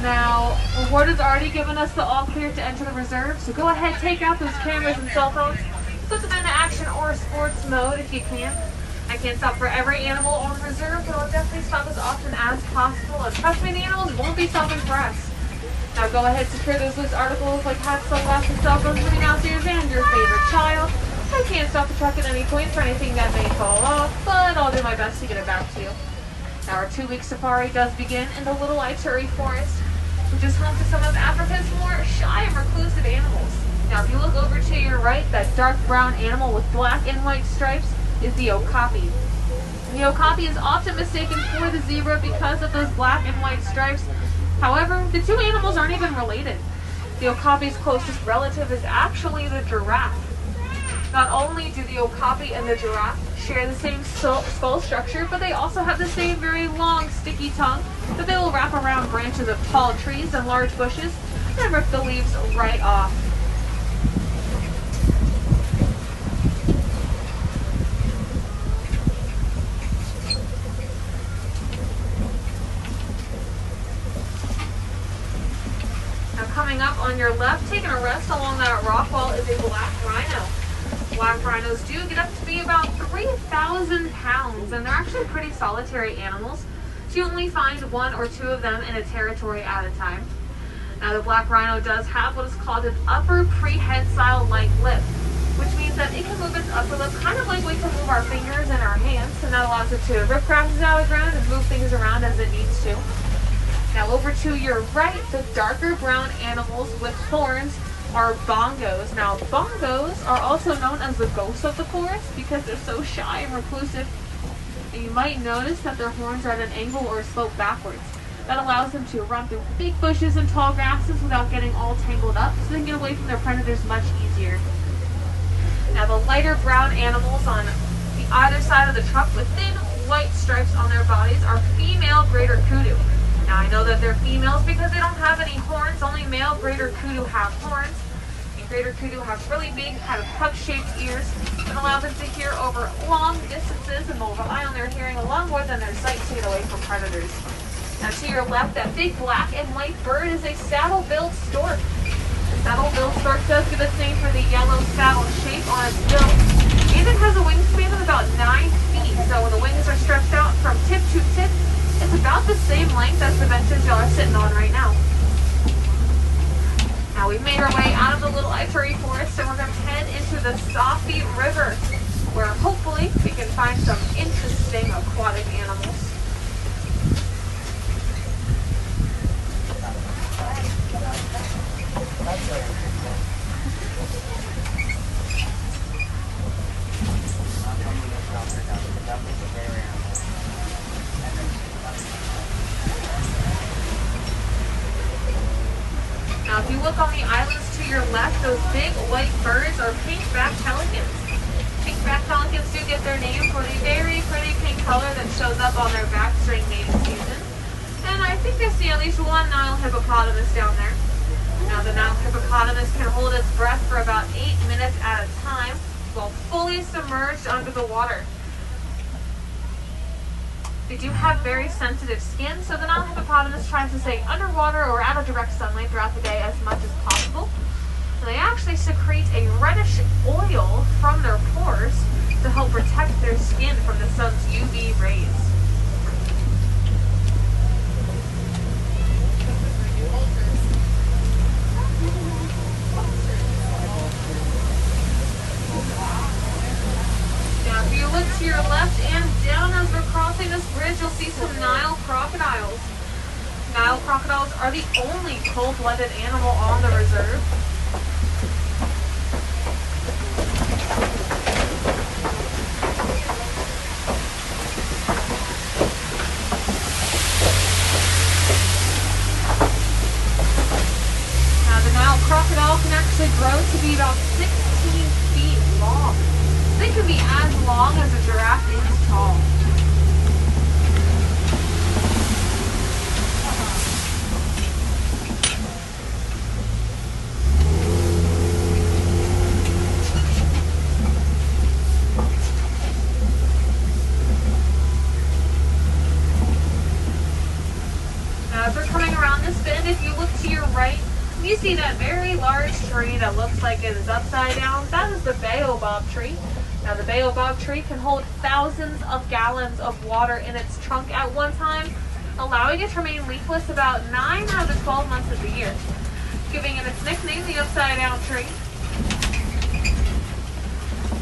Now, Reward has already given us the all clear to enter the reserve, so go ahead, take out those cameras and cell phones, put them into action or sports mode if you can. I can't stop for every animal on the reserve, but I'll definitely stop as often as possible. And trust me, the animals won't be stopping for us. Now go ahead, secure those loose articles like hats, sunglasses, cell phones, moving outstairs, and your favorite child. I can't stop the truck at any point for anything that may fall off, but I'll do my best to get it back to you. Now our 2-week safari does begin in the Little Ituri Forest, which is home to some of Africa's more shy and reclusive animals. Now if you look over to your right, that dark brown animal with black and white stripes is the okapi. The okapi is often mistaken for the zebra because of those black and white stripes. However, the two animals aren't even related. The okapi's closest relative is actually the giraffe. Not only do the okapi and the giraffe share the same skull structure, but they also have the same very long, sticky tongue that they will wrap around branches of tall trees and large bushes and rip the leaves right off. Coming up on your left, taking a rest along that rock wall, is a black rhino. Black rhinos do get up to be about 3,000 pounds, and they're actually pretty solitary animals, so you only find 1 or 2 of them in a territory at a time. Now the black rhino does have what is called an upper prehensile like lip, which means that it can move its upper lip kind of like we can move our fingers and our hands, and that allows it to rip grasses out of the ground and move things around as it needs to. Now over to your right, the darker brown animals with horns are bongos. Now bongos are also known as the ghosts of the forest because they're so shy and reclusive. And you might notice that their horns are at an angle or slope backwards. That allows them to run through big bushes and tall grasses without getting all tangled up, so they can get away from their predators much easier. Now the lighter brown animals on the either side of the truck with thin white stripes on their bodies are female greater kudu. Now I know that they're females because they don't have any horns. Only male greater kudu have horns. And greater kudu have really big, kind of puck-shaped ears that allow them to hear over long distances, and they'll rely on their hearing a lot more than their sight to get away from predators. Now to your left, that big black and white bird is a saddle-billed stork. The saddle-billed stork does get its name for the yellow saddle shape on its bill, and it has a wingspan of about 9 feet. So when the wings are stretched out from tip to tip, it's about the same length as the benches y'all are sitting on right now. Now we've made our way out of the Little Ituri Forest, and we're going to head into the Safi River, where hopefully we can find some interesting aquatic animals. Now if you look on the islands to your left, those big white birds are pink-backed pelicans. Pink-backed pelicans do get their name for the very pretty pink color that shows up on their backs during mating season. And I think I see at least one Nile hippopotamus down there. Now the Nile hippopotamus can hold its breath for about 8 minutes at a time while fully submerged under the water. They do have very sensitive skin, so the Nile hippopotamus tries to stay underwater or out of direct sunlight throughout the day as much as possible. And they actually secrete a reddish oil from their pores to help protect their skin from the sun's UV rays. Now if you look to your left and down as we're crossing this bridge, you'll see some Nile crocodiles. Nile crocodiles are the only cold-blooded animal on the reserve. Now the Nile crocodile can actually grow to be about 16 feet long. They can be as long as a giraffe is tall. Now as we're coming around this bend, if you look to your right, you see that very large tree that looks like it is upside down. That is the Baobab tree. Now the Baobab tree can hold thousands of gallons of water in its trunk at one time, allowing it to remain leafless about 9 out of the 12 months of the year, giving it its nickname, the upside down tree.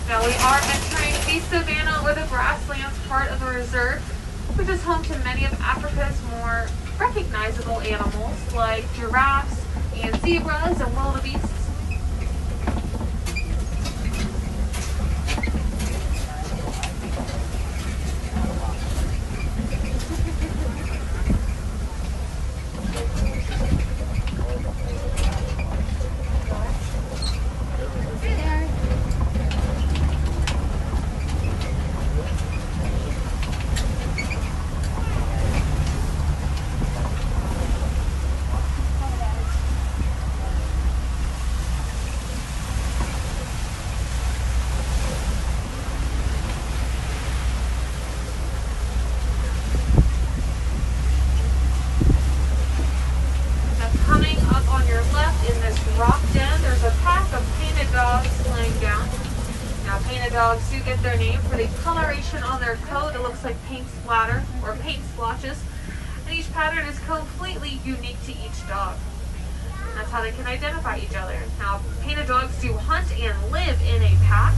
Now we are entering the savanna or the grasslands part of the reserve, which is home to many of Africa's more recognizable animals like giraffes and zebras and wildebeests. Dogs do get their name for the coloration on their coat. It looks like paint splatter or paint splotches, and each pattern is completely unique to each dog. That's how they can identify each other. Now, painted dogs do hunt and live in a pack.